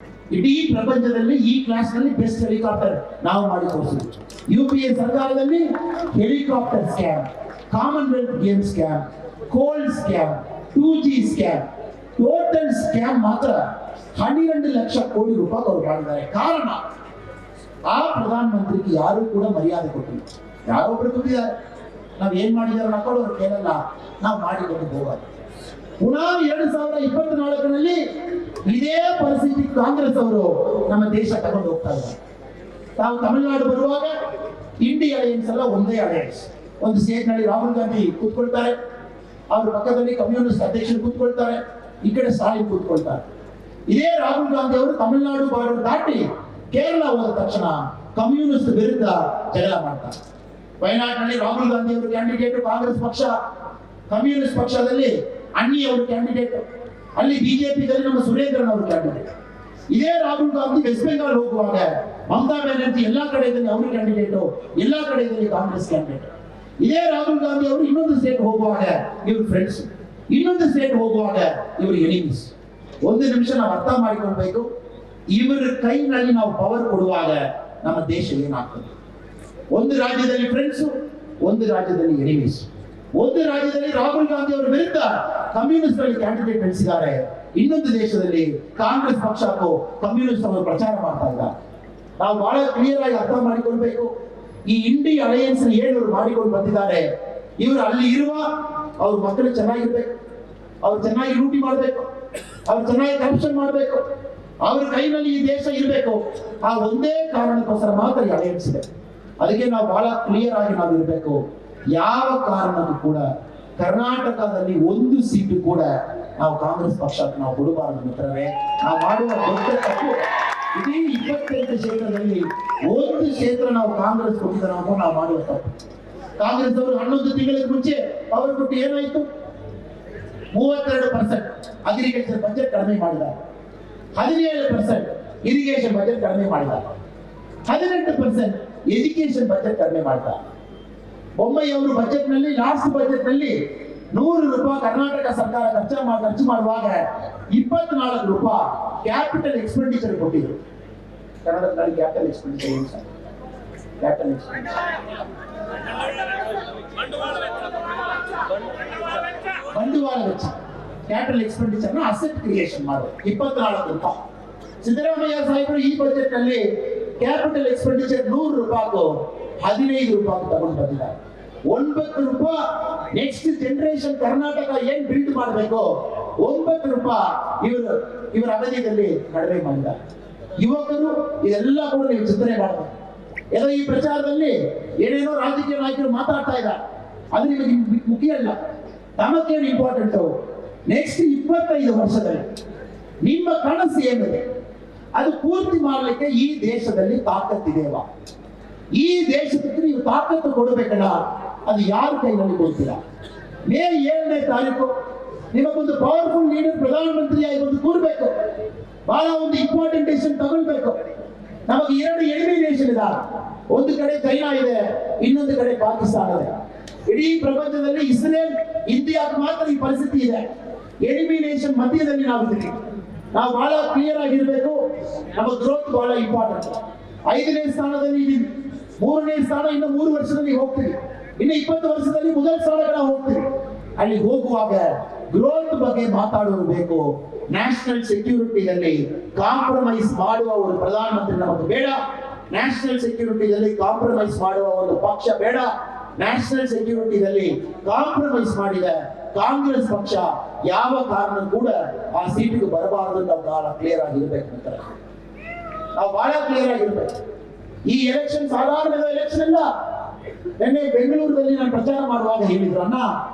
ಇಡೀ ಪ್ರಪಂಚದಲ್ಲಿ ಈ ಕ್ಲಾಸ್ ನಲ್ಲಿ ಬೆಸ್ಟ್ ಹೆಲಿಕಾಪ್ಟರ್ ನಾವು ಮಾಡಿ ತೋರಿಸಿದ್ವಿ. UPA ಸರ್ಕಾರದಲ್ಲಿ helicopter scam, Commonwealth game scam, cold scam, 2G scam, total scam ಮಾತ್ರ 12 ಲಕ್ಷ ಕೋಟಿ ರೂಪಾಯಿ ಅವರು ಮಾಡಿದ್ದಾರೆ. ಕಾರಣ ಆ ಪ್ರಧಾನ ಮಂತ್ರಿಗೆ ಯಾರು ಕೂಡ ಮರ್ಯಾದೆ ಕೊಟ್ಟಿಲ್ಲ. ಯಾರೊಬ್ರು ಕೊಟ್ಟಿದ್ದಾರೆ, ನಾವ್ ಏನ್ ಮಾಡಿದಾರೆ ಮಕ್ಕಳು ಅವ್ರು ಕೇಳಲ್ಲ, ನಾವು ಮಾಡಿಕೊಂಡು ಹೋಗೋದು. ಪುನಃ 2024ರಲ್ಲಿ ಇದೇ ಪರಿಸ್ಥಿತಿ ಕಾಂಗ್ರೆಸ್ ಅವರು ನಮ್ಮ ದೇಶ ತಗೊಂಡು ಹೋಗ್ತಾ ಇದ್ದಾರೆ. ತಾವು ತಮಿಳುನಾಡು ಬರುವಾಗ ಇಂಡಿ ಅಲಯನ್ಸ್ ಎಲ್ಲ ಒಂದೇ ಅಲಯನ್ಸ್. ಒಂದು ಸ್ಟೇಟ್ ನಲ್ಲಿ ರಾಹುಲ್ ಗಾಂಧಿ ಕೂತ್ಕೊಳ್ತಾರೆ, ಅವ್ರ ಪಕ್ಕದಲ್ಲಿ ಕಮ್ಯುನಿಸ್ಟ್ ಅಧ್ಯಕ್ಷರು ಕೂತ್ಕೊಳ್ತಾರೆ, ಈ ಕಡೆ ಸ್ಟಾಲಿನ್ ಕೂತ್ಕೊಳ್ತಾರೆ. ಇದೇ ರಾಹುಲ್ ಗಾಂಧಿ ಅವರು ತಮಿಳುನಾಡು ಬಾರ್ಡರ್ ದಾಟಿ ಕೇರಳ ಹೋದ ತಕ್ಷಣ ಕಮ್ಯುನಿಸ್ಟ್ ವಿರುದ್ಧ ಜಗಳ ಮಾಡ್ತಾರೆ. ವಯನಾಡಿನಲ್ಲಿ ರಾಹುಲ್ ಗಾಂಧಿ ಅವರು ಕ್ಯಾಂಡಿಡೇಟ್ ಕಾಂಗ್ರೆಸ್ ಪಕ್ಷ, ಕಮ್ಯುನಿಸ್ಟ್ ಪಕ್ಷದಲ್ಲಿ ಅನ್ನಿ ಅವರು ಕ್ಯಾಂಡಿಡೇಟ್, ಅಲ್ಲಿ ಬಿಜೆಪಿದಲ್ಲಿ ನಮ್ಮ ಸುರೇಂದ್ರನ್ ಅವರು ಕ್ಯಾಂಡಿಡೇಟ್. ಇದೇ ರಾಹುಲ್ ಗಾಂಧಿ ವೆಸ್ಟ್ ಬೆಂಗಾಲ್ ಹೋಗುವಾಗ ಮಮತಾ ಬ್ಯಾನರ್ಜಿ ಎಲ್ಲಾ ಕಡೆಯಲ್ಲಿ ಅವರು ಕ್ಯಾಂಡಿಡೇಟ್, ಎಲ್ಲಾ ಕಡೆಯಲ್ಲಿ ಕಾಂಗ್ರೆಸ್ ಕ್ಯಾಂಡಿಡೇಟ್. ಇದೇ ರಾಹುಲ್ ಗಾಂಧಿ ಅವರು ಇನ್ನೊಂದು ಸ್ಟೇಟ್ ಹೋಗುವಾಗ ಇವ್ರ ಫ್ರೆಂಡ್ಸ್, ಇನ್ನೊಂದು ಸ್ಟೇಟ್ ಹೋಗುವಾಗ ಇವರು ಎನಿಮೀಸ್. ಒಂದು ನಿಮಿಷ ನಾವು ಅರ್ಥ ಮಾಡಿಕೊಳ್ಬೇಕು, ಇವರ ಕೈನಲ್ಲಿ ನಾವು ಪವರ್ ಕೊಡುವಾಗ ನಮ್ಮ ದೇಶ ಏನಾಗ್ತದೆ. ಒಂದು ರಾಜ್ಯದಲ್ಲಿ ಫ್ರೆಂಡ್ಸ್, ಒಂದು ರಾಜ್ಯದಲ್ಲಿ ಎನಿಮೀಸ್. ಒಂದು ರಾಜ್ಯದಲ್ಲಿ ರಾಹುಲ್ ಗಾಂಧಿ ಅವರ ವಿರುದ್ಧ ಕಮ್ಯುನಿಸ್ಟ್ ಅಲ್ಲಿ ಕ್ಯಾಂಡಿಡೇಟ್ ನಡೆಸಿದ್ದಾರೆ, ಇನ್ನೊಂದು ದೇಶದಲ್ಲಿ ಕಾಂಗ್ರೆಸ್ ಪಕ್ಷಕ್ಕೂ ಕಮ್ಯುನಿಸ್ಟ್ ಅವರು ಪ್ರಚಾರ ಮಾಡ್ತಾ ಇದ್ದಾರೆ. ನಾವು ಬಹಳ ಕ್ಲಿಯರ್ ಆಗಿ ಅರ್ಥ ಮಾಡಿಕೊಳ್ಬೇಕು. ಈ ಇಂಡಿ ಅಲಯನ್ಸ್ ಏನವರು ಮಾಡಿಕೊಂಡು ಬಂದಿದ್ದಾರೆ, ಇವರು ಅಲ್ಲಿ ಇರುವ ಅವ್ರ ಮಕ್ಕಳು ಚೆನ್ನಾಗಿರ್ಬೇಕು, ಅವ್ರು ಚೆನ್ನಾಗಿ ಲೂಟಿ ಮಾಡಬೇಕು, ಅವ್ರು ಚೆನ್ನಾಗಿ ಕರಪ್ಷನ್ ಮಾಡಬೇಕು, ಅವ್ರ ಕೈನಲ್ಲಿ ಈ ದೇಶ ಇರಬೇಕು. ಆ ಒಂದೇ ಕಾರಣಕ್ಕೋಸ್ಕರ ಮಾತ್ರ ಈ ಅಲಯನ್ಸ್ ಇದೆ. ಅದಕ್ಕೆ ನಾವು ಬಹಳ ಕ್ಲಿಯರ್ ಆಗಿ ನಾವು ಇರಬೇಕು. ಯಾವ ಕಾರಣಕ್ಕೂ ಕೂಡ ಕರ್ನಾಟಕದಲ್ಲಿ ಒಂದು ಸೀಟು ಕೂಡ ನಾವು ಕಾಂಗ್ರೆಸ್ ಪಕ್ಷಕ್ಕೆ ನಾವು ಕೊಡಬಾರದು ಮಿತ್ರರೇ. ನಾವು ಮಾಡುವ ದೊಡ್ಡ ತಪ್ಪು. ಇಡೀ 28 ಕ್ಷೇತ್ರದಲ್ಲಿ ಒಂದು ಕ್ಷೇತ್ರ ನಾವು ಕಾಂಗ್ರೆಸ್ ಕೊಟ್ಟಿದ್ದಾರೆ ನಾವು ಮಾಡುವ ತಪ್ಪು. ಕಾಂಗ್ರೆಸ್ ಅವರು 11 ತಿಂಗಳ ಮುಂಚೆ ಅವರು ಕೊಟ್ಟು ಏನಾಯ್ತು, 32% ಅಗ್ರಿಕಲ್ಚರ್ ಬಜೆಟ್ ಕಡಿಮೆ ಮಾಡಿದ್ದಾರೆ, 17% ಇರಿಗೇಷನ್ ಬಜೆಟ್ ಕಡಿಮೆ ಮಾಡಿದ್ದಾರೆ, 18% ಎಜುಕೇಶನ್ ಬಜೆಟ್ ಕಡಿಮೆ ಮಾಡ್ತಾರೆ. ಬೊಮ್ಮಾಯಿ ಅವರು ಬಜೆಟ್ ನಲ್ಲಿ ಲಾಸ್ಟ್ ಬಜೆಟ್ ನಲ್ಲಿ 100 ರೂಪಾಯಿ ಕರ್ನಾಟಕ ಸರ್ಕಾರ ಖರ್ಚು ಮಾಡುವಾಗ 24 ರೂಪಾಯಿ ಕ್ಯಾಪಿಟಲ್ ಎಕ್ಸ್ಪೆಂಡಿಚರ್ ಕೊಟ್ಟಿದ್ರು. ಕರ್ನಾಟಕದಲ್ಲಿ ಕ್ಯಾಪಿಟಲ್ ಎಕ್ಸ್ಪೆಂಡಿಚರ್ ಏನು ಸರ್? ಕ್ಯಾಪಿಟಲ್ ಎಕ್ಸ್ಪೆಂಡಿಚರ್ ಬಂಡವಾಳ ವೆಚ್ಚ, ಕ್ಯಾಪಿಟಲ್ ಎಕ್ಸ್ಪೆಂಡಿಚರ್ ನ ಅಸೆಟ್ ಕ್ರಿಯೇಷನ್ ಮಾಡೋದು 24 ರೂಪಾಯಿ. ಸಿದ್ದರಾಮಯ್ಯ ಸಾಹೇಬರು ಈ ಬಜೆಟ್ ನಲ್ಲಿ ಕ್ಯಾಪಿಟಲ್ ಎಕ್ಸ್ಪೆಂಡಿಚರ್ 100 ರೂಪಾಯಿಗೂ 15 ರೂಪಾಯಿ ತಗೊಂಡು ಬಂದಿದ್ದಾರೆ. 9 ರೂಪಾಯಿ ನೆಕ್ಸ್ಟ್ ಜನರೇಷನ್ ಕರ್ನಾಟಕ ಏನ್ ಬಿಲ್ಡ್ ಮಾಡಬೇಕು, 9 ರೂಪಾಯಿ ಇವರ ಅವಧಿಯಲ್ಲಿ ಕಡಿಮೆ ಮಾಡಿದ್ದಾರೆ. ಯುವಕರು ಇದೆಲ್ಲ ಕೂಡ ನೀವು ಚಿಂತನೆ ಮಾಡಬೇಕು. ಏನೋ ಈ ಪ್ರಚಾರದಲ್ಲಿ ಏನೇನೋ ರಾಜಕೀಯ ನಾಯಕರು ಮಾತಾಡ್ತಾ ಇದ್ದಾರೆ, ಅದು ನಿಮಗೆ ಮುಖ್ಯ ಅಲ್ಲ. ತಮಗೇನು ಇಂಪಾರ್ಟೆಂಟ್, ನೆಕ್ಸ್ಟ್ 25 ವರ್ಷದಲ್ಲಿ ನಿಮ್ಮ ಕನಸು ಏನಿದೆ ಅದು ಪೂರ್ತಿ ಮಾಡಲಿಕ್ಕೆ ಈ ದೇಶದಲ್ಲಿ ತಾಕತ್ತಿದೆಯಲ್ಲ. ಈ ದೇಶಕ್ಕೆ ನೀವು ತಾಕತ್ತು ಕೊಡಬೇಕಲ್ಲ, ಅದು ಯಾರ ಕೈನಲ್ಲಿ ಕೊಡ್ತೀರಾ? ಮೇ 7ನೇ ತಾರೀಕು ನಿಮಗೊಂದು ಪವರ್ಫುಲ್ ಲೀಡರ್ ಪ್ರಧಾನಮಂತ್ರಿಯಾಗಿ ಒಂದು ಕೂರ್ಬೇಕು, ಬಹಳ ಒಂದು ಇಂಪಾರ್ಟೆಂಟ್ ಡಿಸಿಷನ್ ತಗೊಳ್ಬೇಕು. ನಮಗೆ 2 ಎನಿಮಿ ನೇಷನ್ ಇದ್ದಾರೆ, ಒಂದು ಕಡೆ ಚೈನಾ ಇದೆ, ಇನ್ನೊಂದು ಕಡೆ ಪಾಕಿಸ್ತಾನ ಇದೆ. ಇಡೀ ಪ್ರಪಂಚದಲ್ಲಿ ಇಸ್ರೇಲ್, ಇಂಡಿಯಾಕ್ಕೆ ಮಾತ್ರ ಈ ಪರಿಸ್ಥಿತಿ ಇದೆ. ಎನಿಮಿ ನೇಷನ್ ಮಧ್ಯದಲ್ಲಿ ನಾವು ಇದ್ದೀವಿ. ನಾವು ಬಹಳ ಕ್ಲಿಯರ್ ಆಗಿರ್ಬೇಕು. ನಮ್ಮ ಗ್ರೋತ್ ಬಹಳ ಇಂಪಾರ್ಟೆಂಟ್. 5ನೇ ಸ್ಥಾನದಲ್ಲಿ ಇದೀವಿ, 3ನೇ ಸ್ಥಾನ ಇನ್ನು 3 ವರ್ಷದಲ್ಲಿ ಹೋಗ್ತೀವಿ, ಇನ್ನು 20 ವರ್ಷದಲ್ಲಿ ಮೊದಲ ಸ್ಥಾನಗಳ ಹೋಗ್ತೀವಿ. ಅಲ್ಲಿ ಹೋಗುವಾಗ ಗ್ರೋತ್ ಬಗ್ಗೆ ಮಾತಾಡೋರು ಬೇಕು. ನ್ಯಾಷನಲ್ ಸೆಕ್ಯೂರಿಟಿಯಲ್ಲಿ ಕಾಂಪ್ರಮೈಸ್ ಮಾಡುವ ಒಂದು ಪ್ರಧಾನಮಂತ್ರಿ ನಮಗೆ ಬೇಡ. ನ್ಯಾಷನಲ್ ಸೆಕ್ಯೂರಿಟಿಯಲ್ಲಿ ಕಾಂಪ್ರಮೈಸ್ ಮಾಡುವ ಒಂದು ಪಕ್ಷ ಬೇಡ. ನ್ಯಾಷನಲ್ ಸೆಕ್ಯೂರಿಟಿಯಲ್ಲಿ ಕಾಂಪ್ರಮೈಸ್ ಮಾಡಿದ ಕಾಂಗ್ರೆಸ್ ಪಕ್ಷ ಯಾವ ಕಾರಣ ಕೂಡ ಆ ಸೀಟಿಗೆ ಬರಬಾರದು. ನಾವು ಬಹಳ ಕ್ಲಿಯರ್ ಆಗಿರ್ಬೇಕು ಅಂತ, ನಾವು ಬಹಳ ಕ್ಲಿಯರ್ ಆಗಿರ್ಬೇಕು. ಈ ಎಲೆಕ್ಷನ್ ಸಾಧಾರಣದ ಎಲೆಕ್ಷನ್ ಅಲ್ಲ. ನಿನ್ನೆ ಬೆಂಗಳೂರಲ್ಲಿ ನಾನು ಪ್ರಚಾರ ಮಾಡುವಾಗ ಹೇಳಿದ್ರು, ಅಣ್ಣ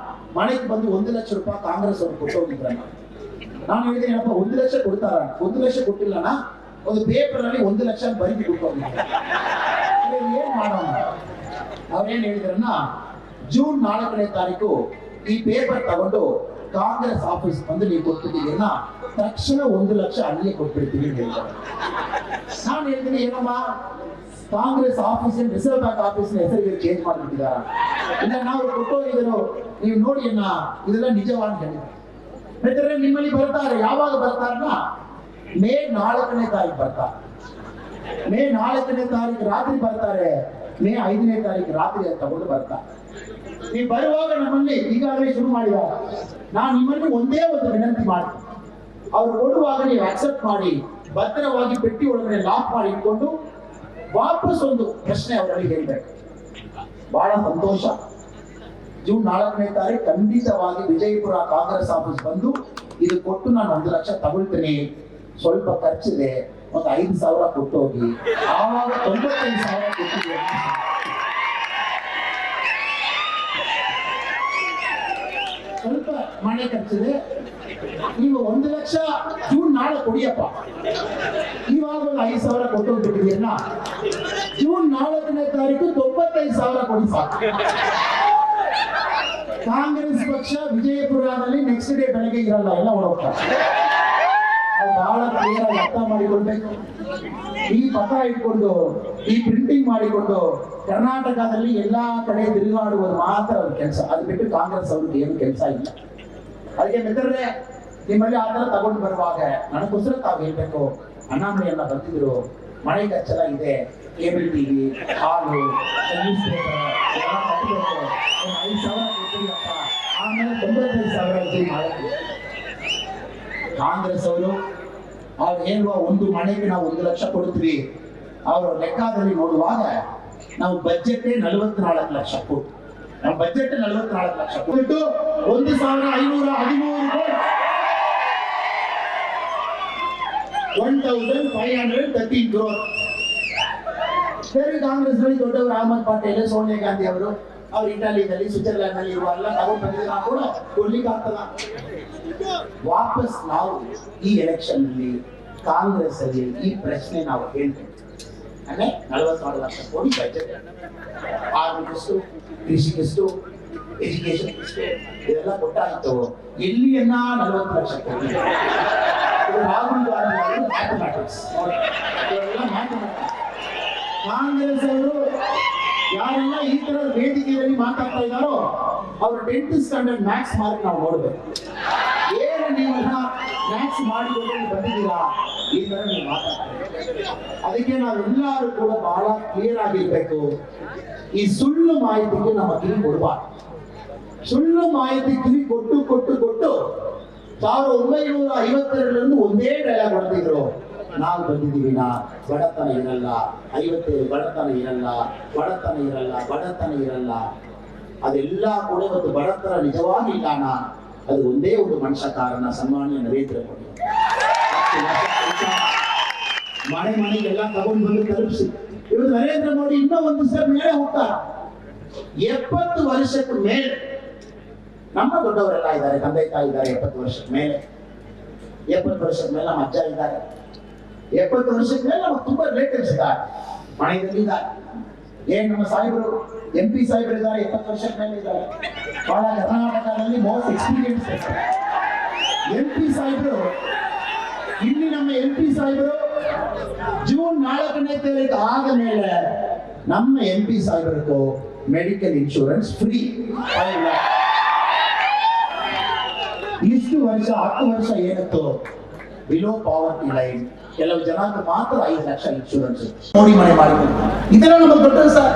ಮನೆಗೆ ಬಂದು 1 ಲಕ್ಷ ರೂಪಾಯಿ ಕಾಂಗ್ರೆಸ್ ಅವರು ಕೊಟ್ಟೋಗಿದ್ರಣ್ಣ. ನಾನು ಹೇಳಿದ್ರೆ ಏನಪ್ಪ 1 ಲಕ್ಷ ಕೊಡ್ತಾರ? 1 ಲಕ್ಷ ಕೊಟ್ಟಿಲ್ಲಣ್ಣ, ಒಂದು ಪೇಪರ್ ಅಲ್ಲಿ 1 ಲಕ್ಷ ಬರೀ ಕೊಟ್ಟೋಗಿದ್ರು. ಏನ್ ಮಾಡೋಣ? ಅವ್ರೇನ್ ಹೇಳಿದ್ರನ್ನ, ಜೂನ್ 4ನೇ ತಾರೀಕು ಈ ಪೇಪರ್ ತಗೊಂಡು ಕಾಂಗ್ರೆಸ್ ಆಫೀಸ್ ಬಂದು ನೀವು ಕೊಟ್ಟಿದ್ದೀರನ್ನ ತಕ್ಷಣ 1 ಲಕ್ಷ ಅಲ್ಲಿಯೇ ಕೊಟ್ಬಿಡ್ತೀವಿ ಹೇಳಿದ್ದಾರೆ. ನಾನು ಹೇಳಿದ್ದೀನಿ, ಏನಮ್ಮ Congress office reserve bank office ಹೆಸರಿಗೆ ಚೇಂಜ್ ಮಾಡಿಬಿಟ್ಟಿದಾರ, ಇಲ್ಲ ನಾವು ಕೊಟ್ಟೋಗಿದ್ರು ನೀವು ನೋಡಿ ಅಣ್ಣ, ಇದೆಲ್ಲ ನಿಜವಾದ ಹೇಳಿದ್ರು. ನಿಮ್ಮಲ್ಲಿ ಬರ್ತಾರೆ, ಯಾವಾಗ ಬರ್ತಾರನ್ನ ಮೇ 4ನೇ ತಾರೀಕು ಬರ್ತಾರೆ. ಮೇ 4ನೇ ತಾರೀಕು ರಾತ್ರಿ ಬರ್ತಾರೆ. ಮೇ 5ನೇ ತಾರೀಕು ರಾತ್ರಿ ಅಂತ ತಗೊಂಡು ಬರ್ತಾರೆ. ನೀವು ಬರುವಾಗ ನಮ್ಮಲ್ಲಿ ಈಗಾಗಲೇ ಶುರು ಮಾಡಿದಾಗ ನಾನು ನಿಮ್ಮಲ್ಲಿ ಒಂದೇ ಒಂದು ವಿನಂತಿ ಮಾಡ್ತೀನಿ. ಅವ್ರು ಕೊಡುವಾಗ ನೀವು ಅಕ್ಸೆಪ್ಟ್ ಮಾಡಿ ಭದ್ರವಾಗಿ ಪೆಟ್ಟಿ ಒಳಗಡೆ ಲಾಕ್ ಮಾಡಿ ಇಟ್ಕೊಂಡು ವಾಪಸ್ ಒಂದು ಪ್ರಶ್ನೆ ಅವರಲ್ಲಿ ಹೇಳ್ಬೇಕು. ಬಹಳ ಸಂತೋಷ. ಜೂನ್ 4ನೇ ತಾರೀಕು ಖಂಡಿತವಾಗಿ ವಿಜಯಪುರ ಕಾಂಗ್ರೆಸ್ ಆಫೀಸ್ ಬಂದು ಇದು ಕೊಟ್ಟು ನಾನು 1 ಲಕ್ಷ ತಗೊಳ್ತೀನಿ, ಸ್ವಲ್ಪ ಖರ್ಚಿದೆ, ಒಂದು 5,000 ಕೊಟ್ಟು ಹೋಗಿ, ಆವಾಗ 95,000 ಕೊಟ್ಟಿದೆ. ಸ್ವಲ್ಪ ಮನೆ ಖರ್ಚಿದೆ, ನೀವು 1 ಲಕ್ಷ ಜೂನ್ 4 ಕೊಡಿಯಪ್ಪ, ಇವಾಗ ಒಂದು 5,000 ಕೊಟ್ಟು ಹೋಗ್ಬಿಟ್ಟಿದೆಯಲ್ಲ, ಜೂನ್ 4ನೇ ತಾರೀಕು 95,000 ಕೊಡಿ ಸಾಕು. ಕಾಂಗ್ರೆಸ್ ಪಕ್ಷ ವಿಜಯಪುರದಲ್ಲಿ ನೆಕ್ಸ್ಟ್ ಡೇ ಬೆಳಗ್ಗೆ ಇರಲ್ಲ, ಎಲ್ಲ ಹೊರಡ್ತಾರೆ. ಅದು ಬಹಳ ಕ್ಲಿಯರ್ ಆಗಿ ಅರ್ಥ ಮಾಡಿಕೊಳ್ಬೇಕು. ಈ ಪತ್ರ ಇಟ್ಕೊಂಡು ಈ ಪ್ರಿಂಟಿಂಗ್ ಮಾಡಿಕೊಂಡು ಕರ್ನಾಟಕದಲ್ಲಿ ಎಲ್ಲಾ ಕಡೆ ತಿರುಗಾಡುವುದು ಮಾತ್ರ ಅವ್ರ ಕೆಲಸ. ಅದು ಬಿಟ್ಟು ಕಾಂಗ್ರೆಸ್ ಅವ್ರಿಗೆ ಏನು ಕೆಲಸ ಇಲ್ಲ. ಅದಕ್ಕೆ ಮಿತ್ರರೇ, ನಿಮ್ಮಲ್ಲಿ ಆ ತರ ತಗೊಂಡು ಬರುವಾಗ ನನಗೋಸ್ಕರ ತಾವು ಹೇಳ್ಬೇಕು, ಅಣ್ಣಾಮಣಿಯನ್ನ ಬಂದಿದ್ರು, ಮನೆ ಖರ್ಚೆಲ್ಲ ಇದೆ, ಕೇಬಲ್ ಟಿವಿ, ಹಾಲು, ನ್ಯೂಸ್ ಪೇಪರ್ ಎಲ್ಲ ಕಟ್ಟಬೇಕು, 5,000 ಕೊಡ್ತೀವಪ್ಪ, ಆಮೇಲೆ 95,000 ಮಾಡಬೇಕು. ಕಾಂಗ್ರೆಸ್ ಅವರು ಅವ್ರು ಹೇಳುವ ಒಂದು ಮನೆಗೆ ನಾವು 1 ಲಕ್ಷ ಕೊಡ್ತೀವಿ, ಅವರ ಲೆಕ್ಕದಲ್ಲಿ ನೋಡುವಾಗ ನಾವು ಬಜೆಟ್ 44 ಲಕ್ಷ ಕೊಟ್ಟು, ನಮ್ಮ ಬಜೆಟ್ 44 ಲಕ್ಷ ಕೊಟ್ಟು 1,513 ಕೋಟಿ, 1,513 crore. ಬೇರೆ ಕಾಂಗ್ರೆಸ್ ನಲ್ಲಿ ದೊಡ್ಡವರು ಅಹಮದ್ ಪಟೇಲ್, ಸೋನಿಯಾ ಗಾಂಧಿ ಅವರು, ಅವ್ರು ಇಟಾಲಿಯಲ್ಲಿ ಸ್ವಿಟ್ಜರ್ಲ್ಯಾಂಡ್ ನಲ್ಲಿ ಇರುವ ಎಲ್ಲ ತಗೊಂಡು ಬಂದಿದ್ರೆ ನಾವು ಕೂಡ ಕೊಡ್ಲಿಕ್ಕೆ ಆಗ್ತದ. ವಾಪಸ್ ನಾವು ಈ ಎಲೆಕ್ಷನ್ ನಲ್ಲಿ ಕಾಂಗ್ರೆಸ್ ಅಲ್ಲಿ ಈ ಪ್ರಶ್ನೆ ನಾವು ಹೇಳ್ತೇವೆ. ಅಂದ್ರೆ 44 ಲಕ್ಷ ಕೋಟಿ ಬಜೆಟ್, ಆರೋಗ್ಯಷ್ಟು, ಕೃಷಿಗೆಷ್ಟು, ಎಜುಕೇಶನ್ ಇದೆಲ್ಲ ಕೊಟ್ಟಾಗಿತ್ತು. ಎಲ್ಲಿಯನ್ನ 40 ಲಕ್ಷ ಕೋಟಿ. ರಾಹುಲ್ ಗಾಂಧಿ ಅವರು ಮ್ಯಾಥಮೆಟಿಕ್ಸ್ ಇವರೆಲ್ಲ ಮ್ಯಾಥಮೆಟಿಕ್ಸ್. ಕಾಂಗ್ರೆಸ್ ಅವರು ಯಾರೆಲ್ಲ ಈ ತರ ವೇದಿಕೆಯಲ್ಲಿ ಮಾತಾಡ್ತಾ ಇದ್ದಾರೋ ಅವ್ರ 10th ಸ್ಟ್ಯಾಂಡರ್ಡ್ ಮ್ಯಾಥ್ಸ್ ಮಾರ್ಕ್ ನಾವು ನೋಡ್ಬೇಕು. ಏನು ನೀವೆಲ್ಲ ಮ್ಯಾಥ್ಸ್ ಮಾಡಿಕೊಂಡು ಬಂದಿದ್ದೀರಾ, ಈ ತರ ನೀವು ಮಾತಾಡ್ತೀರಿ. ಅದಕ್ಕೆ ನಾವೆಲ್ಲರೂ ಕೂಡ ಬಹಳ ಕ್ಲಿಯರ್ ಆಗಿರ್ಬೇಕು. ಈ ಸುಳ್ಳು ಮಾಹಿತಿಗೆ ನಮ್ಮ ಕಿವಿ ಕೊಡಬಾರ್ದು. ಸುಳ್ಳು ಮಾಹಿತಿ ಕಿವಿ ಕೊಟ್ಟು ಕೊಟ್ಟು ಕೊಟ್ಟು 1952ರಲ್ಲಿ ಒಂದೇ ಡೈಲಾಗ್ ಹೊಡೆದಿದ್ರು, ನಾವು ಬಂದಿದ್ದೀವಿ, ಬಡತನ ಇರಲ್ಲ, 57 ಬಡತನ ಇರಲ್ಲ, ಬಡತನ ಇರಲ್ಲ, ಬಡತನ ಇರಲ್ಲ. ಅದೆಲ್ಲ ಕೂಡ ಇವತ್ತು ಬಡತನ ನಿಜವಾಗಿ ಇಲ್ಲ. ಅದು ಒಂದೇ ಒಂದು ಮನುಷ್ಯ ಕಾರಣ, ಸನ್ಮಾನ್ಯ ನರೇಂದ್ರ ಮೋದಿ. ಮನೆ ಮನೆಗೆಲ್ಲ ತಗೊಂಡು ಬಂದು ತಲುಪಿಸಿ ಇವತ್ತು ನರೇಂದ್ರ ಮೋದಿ ಇನ್ನೂ ಒಂದು ಸ್ಟೆಪ್ ಮೇಲೆ ಹೋಗ್ತಾರೆ. 70 ವರ್ಷಕ್ಕೆ ಮೇಲೆ ನಮ್ಮ ದೊಡ್ಡವರೆಲ್ಲ ಇದ್ದಾರೆ, ತಂದೆ ತಾಯಿ ಇದ್ದಾರೆ. 70 ವರ್ಷದ ಮೇಲೆ, 70 ವರ್ಷದ ಮೇಲೆ ನಮ್ಮ ಅಜ್ಜ ಇದ್ದಾರೆ. 70 ವರ್ಷದ ಮೇಲೆ ನಮಗೆ ತುಂಬಾ ರಿಲೇಟಿವ್ಸ್ ಇದ್ದಾರೆ, ಮನೆಯಲ್ಲಿದ್ದಾರೆ. ಏನ್ ನಮ್ಮ ಸಾಹೇಬರು MP ಸಾಹೇಬರು ಇದ್ದಾರೆ, 70 ವರ್ಷದ ಮೇಲೆ ಇದ್ದಾರೆ. ಬಹಳ ಕರ್ನಾಟಕದಲ್ಲಿ ಮೋಸ್ಟ್ ಎಕ್ಸ್ಪೀರಿಯನ್ಸ್ MP ಸಾಹೇಬರು. ಇಲ್ಲಿ ನಮ್ಮ MP ಸಾಹೇಬರು ಜೂನ್ 4ನೇ ತಾರೀಕು ಆದ ಮೇಲೆ ನಮ್ಮ MP ಸಾಹೇಬರಿಗೂ ಮೆಡಿಕಲ್ ಇನ್ಶೂರೆನ್ಸ್ ಫ್ರೀ. ಇಷ್ಟು ವರ್ಷ 10 ವರ್ಷ ಏನಿತ್ತು ಬಿಲೋ ಪಾವರ್ಟಿ ಲೈನ್, ಕೆಲವು ಜನಕ್ಕೆ ಮಾತ್ರ 5 ಲಕ್ಷ ಇನ್ಶೂರೆನ್ಸ್ ನೋಡಿ ಮನೆ ಮಾಡಿದ್ರು. ಇದೆಲ್ಲ ನಮ್ಮ ದೊಡ್ಡ ಸರ್.